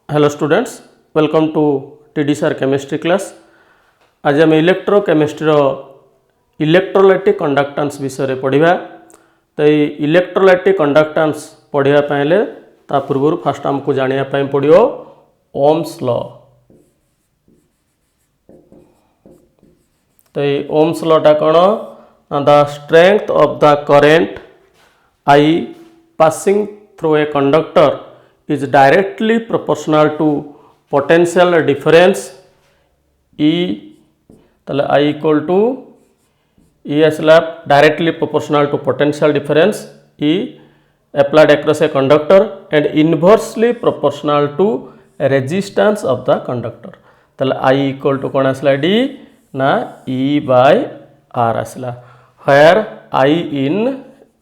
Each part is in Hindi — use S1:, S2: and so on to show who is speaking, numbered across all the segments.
S1: Hello students, welcome to TDCR chemistry class. आज आम इलेक्ट्रोकेमिस्ट्री इलेक्ट्रोलाइटिक कंडक्टेंस विषय पढ़ा। तो ये इलेक्ट्रोलाइटिक कंडक्टेंस पढ़ापे ता पूर्व फास्ट आमको जानापी पड़ो ओम्स लॉ। तो ये ओम्स लॉटा कौन? The strength of the current I passing through a conductor is directly proportional to potential difference E। ताले I equal to E असला directly proportional to potential difference E applied across a conductor and inversely proportional to resistance of the conductor। ताले I equal to कौन असला D ना E by R असला, where I in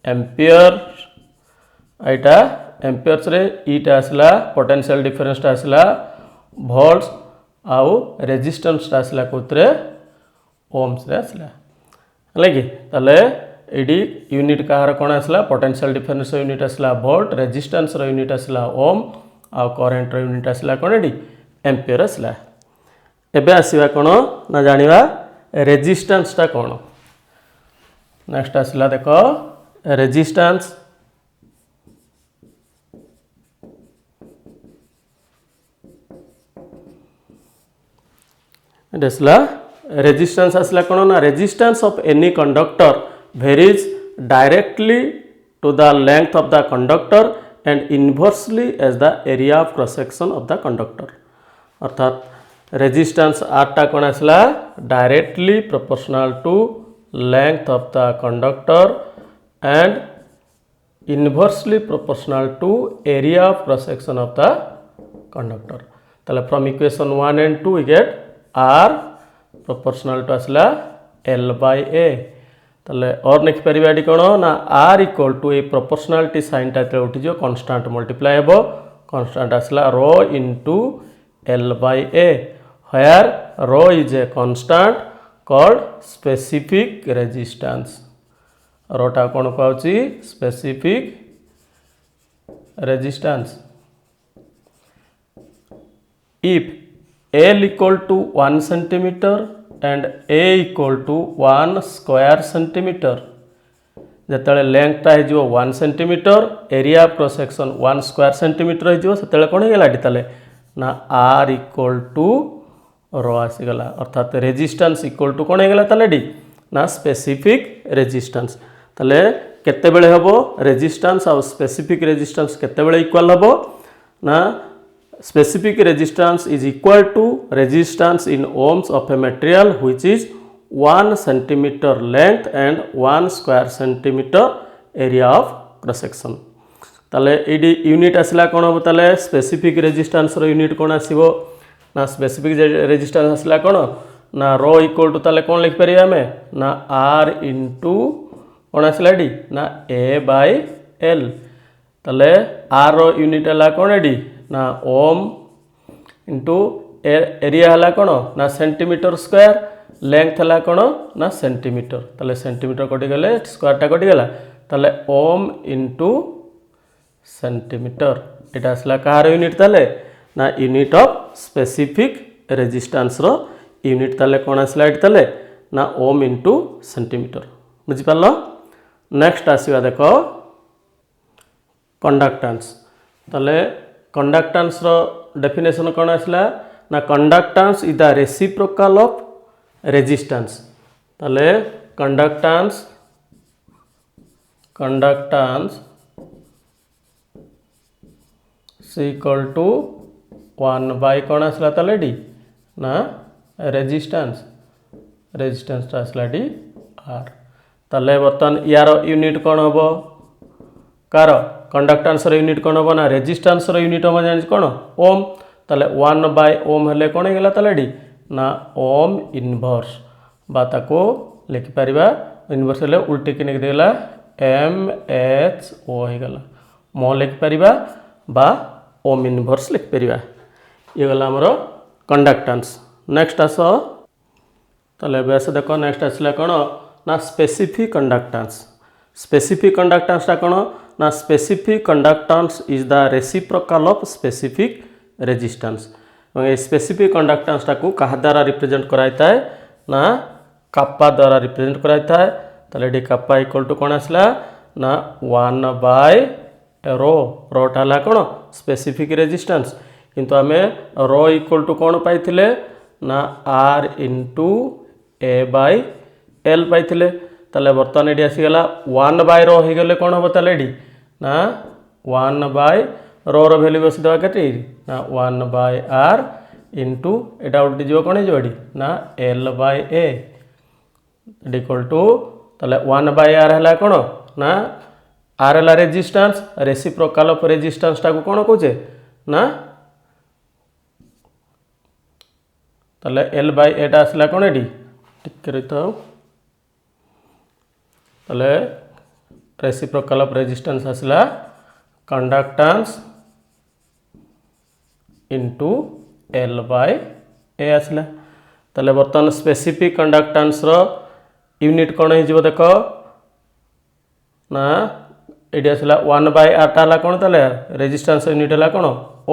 S1: ampere आईटा amperes रे ईटा आसला पोटेंशियल डिफरेंस टा आसला वोल्ट्स आउ रेजिस्टेंस टा आसला कोतरे ओम्स रे आसला हला कि ताले एडी यूनिट कहार कोन आसला पोटेंशियल डिफरेंस यूनिट आसला वोल्ट, रेजिस्टेंस रो यूनिट आसला ओम आउ करंट रो यूनिट आसला कोन एडी एम्पियर आसला। एबे आसीबा कोन ना जानिबा रेजिस्टेंस टा कोन। नेक्स्ट आसला देखो रेजिस्टेंस। रेजिस्टेंस आसला कौन ना resistance of any conductor varies directly to the length of the conductor and inversely as the area of cross section of the conductor. अर्थात रेजिस्टेंस आरटा कौन आसला directly proportional to length of the conductor and inversely proportional to area of cross section of the conductor। ताले from equation 1 and 2 we get R proportional to असला L by A। ताले और लिख परिबा एडी कोन ना R equal to a proportionality sign टा ते उठी जो constant multiply हेबो constant असला rho into L by A, where rho is a constant called specific resistance। रोटा कौन पाउची specific resistance. If L equal to 1 centimeter and A equal to 1 square centimeter, जतले length टा हो 1 centimeter, area of cross section 1 square centimeter हो सेतले कोन हेला दितले ना R equal to रो आसीगला। अर्थात रेजिस्टेंस इक्वल टू कोन हेगला तले डी ना स्पेसिफिक रेजिस्टेंस। ताले केते बेले हबो रेजिस्टेंस और स्पेसिफिक रेजिस्टेंस केते बेले इक्वल हबो ना specific resistance is equal to resistance in ohms of a material which is 1 centimetre length and 1 square centimetre area of cross section. ताले एडी यूनिट आसला कोन हबो ताले स्पेसिफिक रेजिस्टेंस रो यूनिट कोन आसीबो ना स्पेसिफिक रेजिस्टेंस आसला कोन ना रो इक्वल टू ताले कोन लिख परिया हमें ना R इनटू कौन आसला डी ना A बाय L। ताले R रो यूनिट हला कौन डी ना ओम इंटू एरिया हला कौन ना सेंटीमीटर स्क्वायर, लेंथ हला कौन ना सेंटीमीटर। ताले सेंटीमीटर कटि गले स्क्वायर टा कटि गला ताले ओम इंटू सेंटीमीटर। एटा आसला कहार यूनिट ताले ना unit of specific resistance rho unit ताले कौन आसला एट ताले ना ओम इंटू सेंटीमीटर। बुझी पारलो। नेक्स्ट आसीबा देखो कंडक्टेंस। ताले कंडक्टेंस रो डेफिनेशन कौन आसला ना conductance is the reciprocal of resistance. ताले कंडक्टेंस इक्वल टू 1 बाय कौन आसला ताले डी ना रेजिस्टेंस टा आसला डी R। ताले बर्तन यार यूनिट कौन हम कार कंडक्टेंस यूनिट कौन हम ना रेजिस्टेंस यूनिट हम जान कौन ओम। ताले 1 बाय ओम हेले कौन हेगला ताले डी ना ओम इनवर्स बा ताको लिखि परिबा इनवर्स हेले उल्टी के लिख देला MHO हेगला मो लिखि परिबा बा ओम इनवर्स लिखि परिबा। ये गला हमरो कंडक्टेंस। नेक्स्ट आस ताले बेस देखो नेक्स्ट आसला कौन ना स्पेसिफिक कंडक्टेंस। स्पेसिफिक कंडक्टेंस टा कौन ना specific conductance is the reciprocal of specific resistance और स्पेसिफिक कंडक्टेंस टाकू कहा द्वारा रिप्रेजेंट कराइता है ना काप्पा द्वारा रिप्रेजेंट कराइता है ताले डी काप्पा इक्वल टू कौन आसला ना 1 बाय रो रोटा हला कौन स्पेसिफिक रेजिस्टेंस किंतु आमे रो इक्वल टू कौन पाइथिले ना r into a by l पाइथिले ताले बर्तमान एडी आसीगला 1 बाय रो हो गले कौन हम ताले एडी ना 1 बाय रो रो वैल्यू बस देवा केते ना 1 बाय r इंटू एटा उल्टी जो कौन हो ना l by a equal to ताले 1 बाय r हला कौन ना r हला रेजिस्टेंस रेसिप्रोकल ऑफ रेजिस्टेंस टाको कौन कहूचे ना ताले l बाय a टा आसला कौन एडी टिके रहितो ताले रेसिप्रोकल ऑफ रेजिस्टेंस आसला conductance into l by a आसला ताले बर्तमान स्पेसिफिक कंडक्टेंस रो यूनिट कौन हो देख ना ये आसला 1 बाय r टा हला कौन ताले रेजिस्टेंस यूनिट हला कौन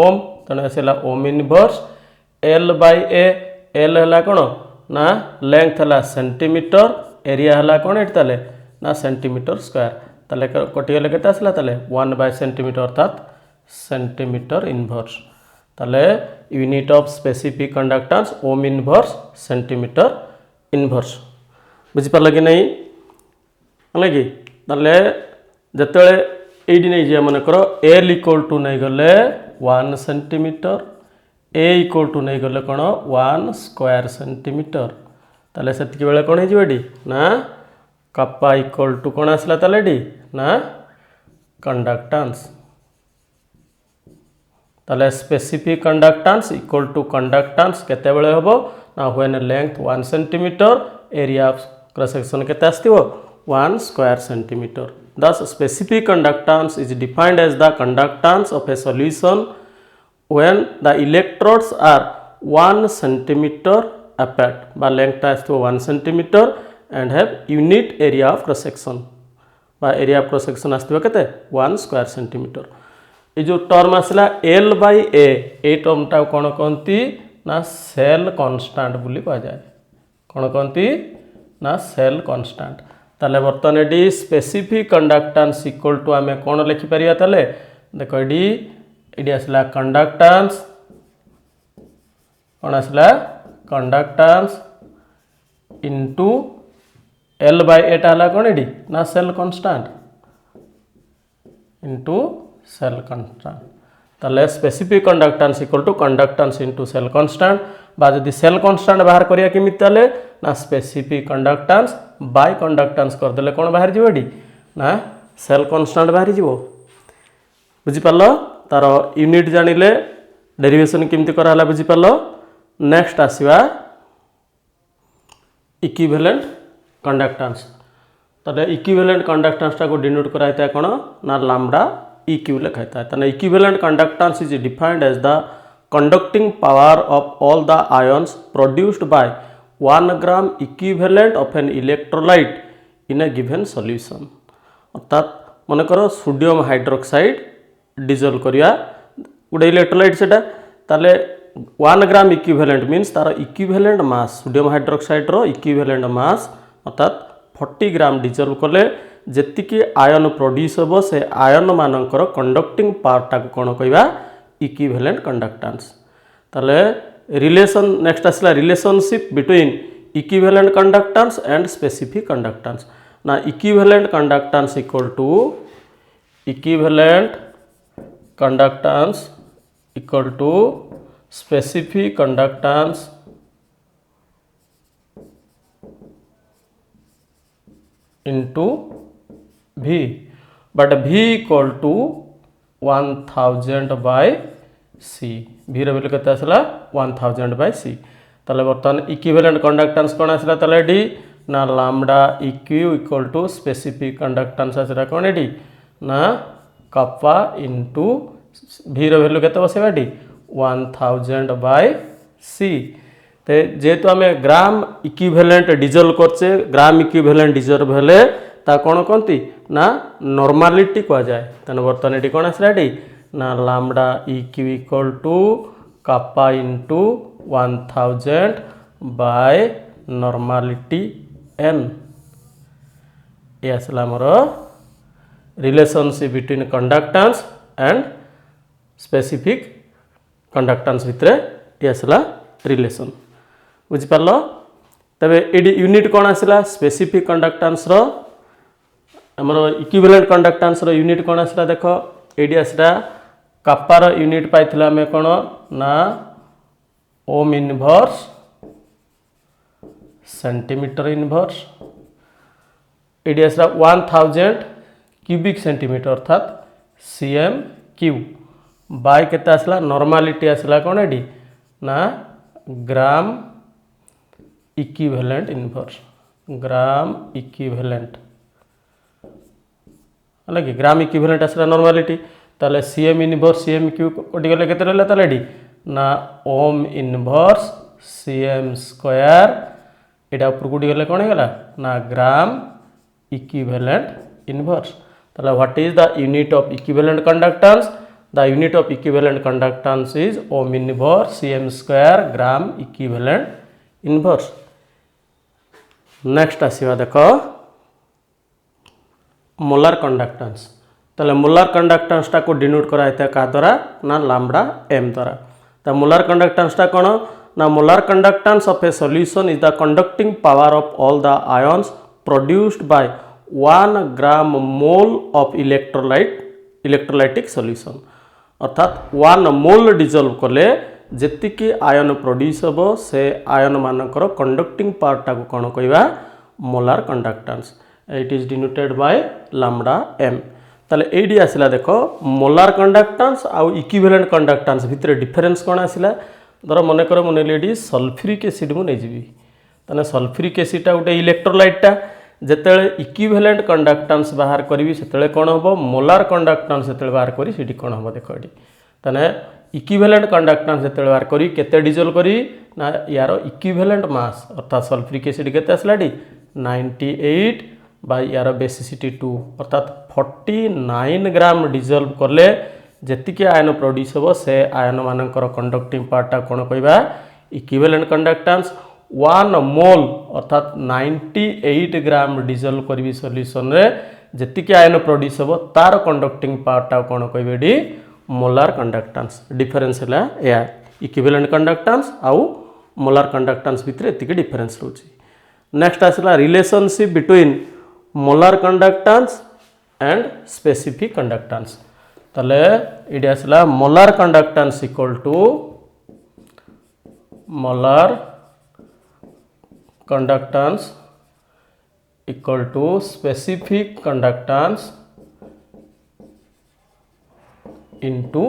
S1: ओम तेणु आसला ohm inverse l by a l हला कौन ना लेंथ हला सेंटीमीटर एरिया हला कौन एट ताले ना सेंटीमीटर स्क्वायर ताले कटिगले केते आसला ताले 1 बाय सेंटीमीटर अर्थात सेंटीमीटर इनवर्स ताले unit of specific conductance ohm inverse centimetre inverse बुझी पारला कि नहीं हला कि ताले जतले एडी नहीं जे मन करो l इक्वल टू नहीं गले 1 सेंटीमीटर a इक्वल टू नहीं गले कौन 1 स्क्वायर सेंटीमीटर ताले सेतिके बेले कौन हो ना कप्पा इक्वल टू कौन आसला ताले डी ना कंडक्टेंस ताले specific conductance equal to conductance केते बेले हबो ना when length 1 centimetre area of cross section केते आस्तिबो 1 square centimetre thus specific conductance is defined as the conductance of a solution when the electrodes are 1 centimeter apart by length is to 1 centimeter and have unit area of cross section by area of cross section आस्तिबो केते 1 square centimeter ये जो टर्म आसला l by a a term टा कोन कहंती ना सेल कांस्टेंट बोली कह जाए कोन कहंती ना सेल कांस्टेंट ताले बर्तमान एडी स्पेसिफिक कंडक्टेंस इक्वल टू आमे कोन लिखि परिया ताले देखो एडी आसला कंडक्टेंस कोन आसला conductance into l by a हला कोन एडी ना cell constant into cell constant ताले specific conductance equal to conductance into cell constant बा जदि सेल कांस्टेंट बाहर करिया केमिति ताले ना स्पेसिफिक कंडक्टेंस बाय कंडक्टेंस कर देले कोन बाहर जिवडी ना सेल कांस्टेंट बाहर जिवो बुझी पालो तार यूनिट जानिले डेरिवेशन केमिति कराला बुझी पालो नेक्स्ट आसीबा इक्विवेलेंट कंडक्टेंस ताले इक्विवेलेंट कंडक्टेंस टा को डिनोट कराइता कोन ना लैम्डा इक्यू लिखाइता है ताने equivalent conductance is defined as the conducting power of all the ions produced by 1 gram equivalent of an electrolyte in a given solution अर्थात मन करो सोडियम हाइड्रोक्साइड डिजोल्व करिया गोटे इलेक्ट्रोलाइट सेटा ताले 1 ग्राम इक्विवेलेंट मीन्स तार इक्विवेलेंट मास सोडियम हाइड्रोक्साइड रो इक्विवेलेंट मास अर्थात 40 ग्राम डिजोल्व कले जेतिकी आयन प्रोड्यूस होबो से आयन मानकर कंडक्टिंग पावर टा कोन कहबा इक्विवेलेंट कंडक्टेंस ताले रिलेशन नेक्स्ट आसला relationship between equivalent conductance and specific conductance ना equivalent conductance equal to equivalent conductance equal to specific conductance into V but V equal to 1000 by C V रे वैल्यू केते आसला 1000 by C ताले बर्तमान इक्विवेलेंट कंडक्टेंस कोन आसला ताले डी ना lambda eq equal to specific conductance आसला कोन डी ना कप्पा इनटू V रे वैल्यू केते बसेबा डी 1000 by C ते जेहेतु आम ग्राम इक्विवेलेंट डिजोल्व करचे ग्राम इक्विवेलेंट डिजोल्व हेले ता कौन कहती ना नॉर्मालिटी कह जाए तेना बर्तमान ये कौन आसला ना lambda eq equal to kappa into 1000 by normality n. ये आसला आमर relationship between conductance and specific conductance भितर ये आसला रिलेशन बुझिपार तबे ये यूनिट कौन आसला स्पेसिफिक कंडक्टेंस रो आमर इक्विवेलेंट कंडक्टेंस रो यूनिट कौन आसला देख ये आसला कापार यूनिट पाइथिला आमे कौन ना ओम इनवर्स सेंटीमीटर इनवर्स ये आसला 1000 क्यूबिक सेंटीमीटर अर्थात cm क्यू बाय केते आसला नॉर्मालिटी आसला कौन एडी ना gram equivalent inverse gram equivalent अलग ग्राम इक्विवेलेंट आसला नॉर्मालिटी ताले cm इनवर्स cm क्यू कोटी गले केते रहला ताले एडी ना ओम इनवर्स cm स्क्वायर एटा ऊपर कोटी गले कोन हेला ना ग्राम इक्विवेलेंट इनवर्स ताले what is the unit of equivalent conductance the unit of equivalent conductance is ohm inverse cm square gram equivalent inverse next आसीबा देखो मोलार कंडक्टेंस ताले मोलार कंडक्टेंस टा को डिनोट करा होता का द्वारा ना लैम्बडा m द्वारा द मोलार कंडक्टेंस टा कोन ना molar conductance of a solution is the conducting power of all the ions produced by 1 gram mole of electrolytic solution अर्थात 1 मोल डिजोल्व कले जेतिकी आयन प्रोड्यूस हम से आयन मानकर कंडक्टिंग पावर टा को कौन कहवा molar conductance it is denoted by lambda m ताले एडी आसिला देखो मोलार कंडक्टेंस आउ इक्विवेलेंट कंडक्टेंस भितर डिफरेंस कौन आसिला धर मन कर मन लेडी सल्फ्यूरिक एसिड मु नहीं जीवी ताने सल्फ्यूरिक एसिड गोटे इलेक्ट्रोलाइट जेतेले इक्विवेलेंट कंडक्टेंस बाहर करी से कौन हम मोलार कंडक्टेंस से बाहर करी सीटी कौन हम देख ये ताने इक्विवेलेंट कंडक्टेंस से बाहर करी केते डिजोल्व करी ना यार इक्विवेलेंट मास अर्थात सल्फ्यूरिक एसिड केते आसला 98 बाय यार बेसिसिटी 2 अर्थात 49 ग्राम डिजोल्व कले जेतिकी आयन प्रोड्यूस हम से आयन मानकर कंडक्टिंग पार्टा कौन कहवा इक्विवेलेंट कंडक्टेंस 1 मोल अर्थात 98 ग्राम डिजोल्व करी सॉल्यूशन रे जेतिकी आयन प्रोड्यूस हम तार कंडक्टिंग पार्टा कौन कहबे मोलार कंडक्टेंस डिफरेंस है या इक्विवेलेंट कंडक्टेंस आउ मोलार कंडक्टेंस भितर एतिकी डिफरेंस रोची नेक्स्ट आसला relationship between molar conductance and specific conductance ताले इडी आसला molar conductance equal to molar conductance equal to specific conductance into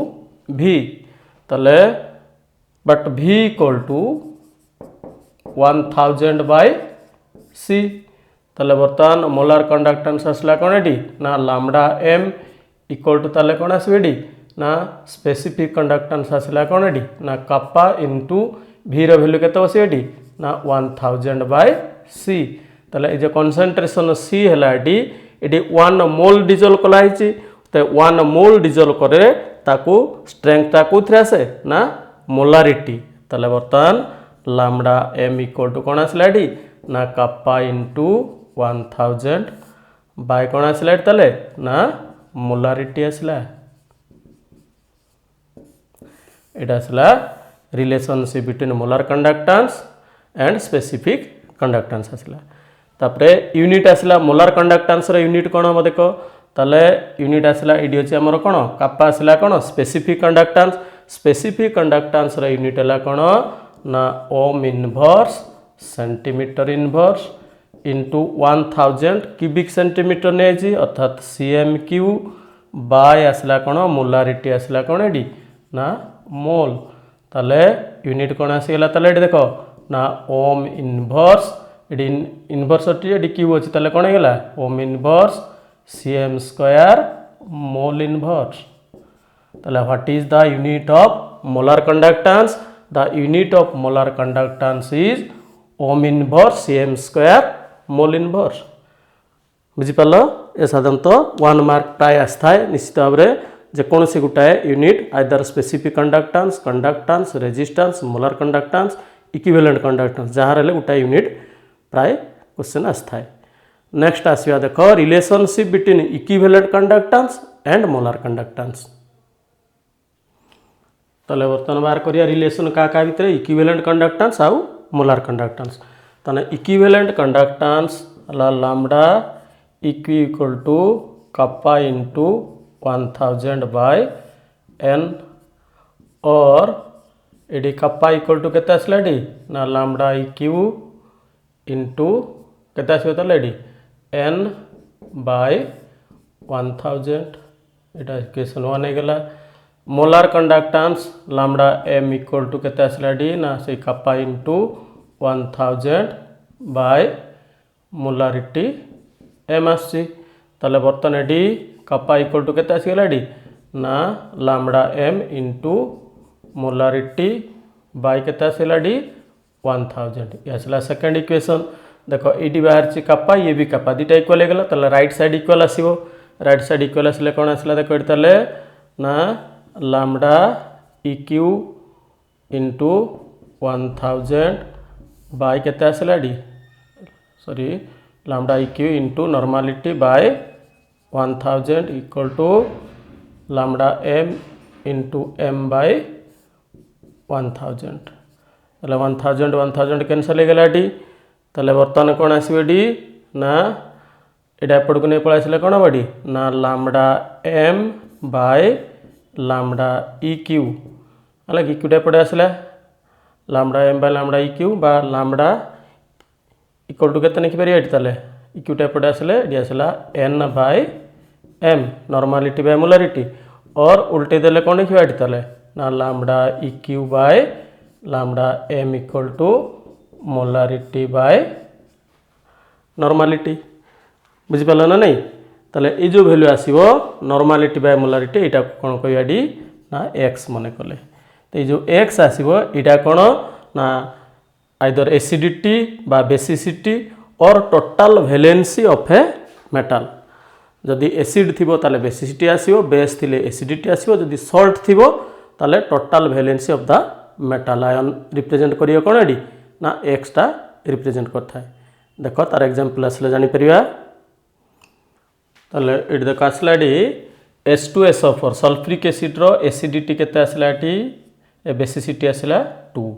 S1: V ताले but V equal to 1000 by C ताले बर्तमान मोलार कंडक्टेंस आसला कौन एडी ना लैम्बडा m इक्वल टू ताले कौन आसबेडी ना स्पेसिफिक कंडक्टेंस आसला कौन एडी ना काप्पा इंटू V रो वैल्यू केते बसेडी ना 1000 बाय C ताले ए जे कंसंट्रेशन C हैला एडी 1 मोल डिजोल्व कला हिची तो 1 मोल डिजोल्व करे ताकू स्ट्रेंथ ता कोथरे आसे ना मोलारिटी ताले बर्तमान लैम्बडा m इक्वल टू कौन आसला एडी ना काप्पा इंटू 1000 बाय कौन आसला ताले ना मोलारिटी आसला एटा आसला relationship between molar conductance and specific conductance आसला तापरे यूनिट आसला मोलार कंडक्टेंस रो यूनिट कौन हम देखो ताले यूनिट आसला एडी अछि हमर कोन काप्पा आसला कोन स्पेसिफिक कंडक्टेंस रो यूनिट हला कोन ना ohm inverse centimetre inverse into 1000 cubic centimetre ने जी अर्थात cm क्यू बाय आसला कोन मोलारिटी आसला कोन एडी ना मोल ताले यूनिट कोन आसीला ताले एडी देखो ना ओम इनवर्स एडी इनवर्स एडी क्यू अछि ताले कोन हेला ohm inverse cm square mole inverse ताले what is the unit of molar conductance the unit of molar conductance is ohm inverse cm square mole inverse बुझी पालो ए साधारणतः 1 मार्क प्राय आस्थाय निश्चित भाव में जेकोसी गोटाए unit either specific conductance conductance resistance molar conductance equivalent conductance जहाँ गोटाए यूनिट प्राय क्वेश्चन आसए। नेक्स्ट आसवा देख relationship between equivalent conductance and molar conductance. ताले बर्तमान बाहर करिया रिलेशन क्या भितर इक्विवेलेंट कंडक्टांस आउ मोलार कंडक्टांस। ताने equivalent conductance lambda equal to kappa into 1000/n और ये कप्पा इक्वल टू केते आसला ना लैम्डा इक्यू इंटू केते आसो ताले n/1000 एटा इक्वेशन 1 गला। Molar conductance lambda m equal to केते आसला ना से कप्पा इंटू 1000/मोलारिटी m आसी। ताले बर्तन एडी कप्पा इक्वल टू केते आसीगला ना lambda m into molarity by केते आसीला 1000 ये आसला सेकंड इक्वेशन। देखो ये बाहर कप्पा ये भी कप्पा दुटा इक्वल हो गला ताले राइट साइड इक्वल आसीबो। राइट साइड इक्वल आसले कोन आसला देखो ताले ना लैम्डा इक्यू इंटू 1000 बाय केते आसला sorry lambda eq into normality by 1000 equal to lambda m into m by 1000 ताले 1000 कैंसल हो गला ताले बर्तमान कौन आसो ना एटा एपट को नहीं पलि आसले कौन हम ना लैम्डा m बाय लैम्डा इक्यू है कि इक्यूटा एपटे आसला लैम्डा m बाय लैम्डा इक्यू बा लैम्डा इक्वल टू केते लिखिपारे ताले इक्यूटा एपटे आसले ये आसला n बाय m नॉर्मालिटी बाय मोलारिटी और उल्टे देले कौन लिखा ताले ना lambda eq by lambda m equal to molarity by normality बुझिपाल ना नहीं। ताले ये जो वैल्यू आसीबो नॉर्मालिटी बाय मोलारिटी एटा कौन कहया ना x मन कले तो ये जो x आसीबो एटा कौन ना आइदर एसिडिटी बा बेसिसिटी और total valency of a metal. जदि एसिड थिबो ताले बेसिसिटी आसीबो बेस थिले एसिडिटी आसीबो जदि सॉल्ट थिबो ताले total valency of the metal ion represent करियो कोन एडी ना x टा रिप्रेजेंट करथा है। देखो तार एग्जांपल आसले जानि परिबा ताले एडी देखो आसला H2SO4 सल्फ्यूरिक एसिड रो एसिडिटी केते आसला बेसिसिटी आसला 2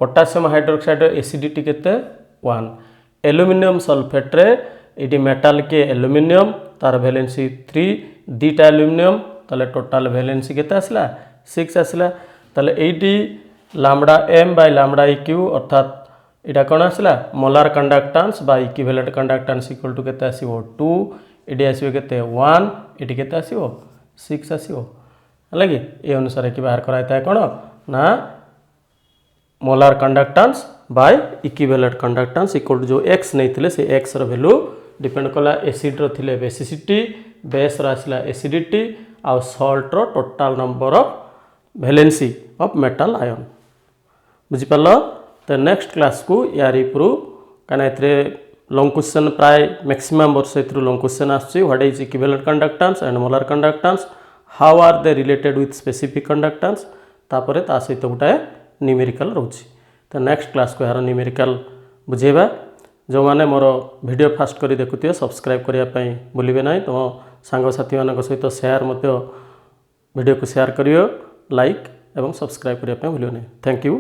S1: पोटासियम हाइड्रोक्साइड रो एसिडिटी केते 1 एल्यूमिनियम सल्फेट रे एडी मेटल के एल्यूमिनियम तार वैलेंसी 3 दीटा एल्यूमिनियम ताले टोटाल वैलेंसी केते आसला 6 आसला। ताले एडी lambda m by lambda eq अर्थात इटा कौन आसला molar conductance by equivalent conductance equal to केते आसीबो 2 एडी आसीबो केते 1 एडी केते आसीबो 6 आसीबो है कि ए अनुसार कि बाहर कराइता है कौन ना molar conductance by equivalent conductance equal to जो x नहीं थिले से x रो वैल्यू डिपेंड कला एसिड रो थिले बेसिसिटी बेस रो आसला एसिडिटी आ सॉल्ट रो total number of valency of metal ion बुझिपाल। तो नेक्स्ट क्लास को यार इम्प्रूव कहीं लॉन्ग क्वेश्चन प्राय मैक्सिमम वर्ष लॉन्ग क्वेश्चन आसुची what is equivalent conductance and molar conductance how are they related with specific conductance तापर ता सहित गोटाए न्यूमेरिकल रोची। तो नेक्स्ट क्लास को यार न्यूमेरिकल बुझेबा जो मैंने मोर वीडियो फास्ट करी देखुथिबे सब्सक्राइब करने भूलिबे ना तुम सांगसाथी मान सहित शेयर वीडियो को शेयर करियो लाइक एवं सब्सक्राइब करने भूलिबे ना। Thank you.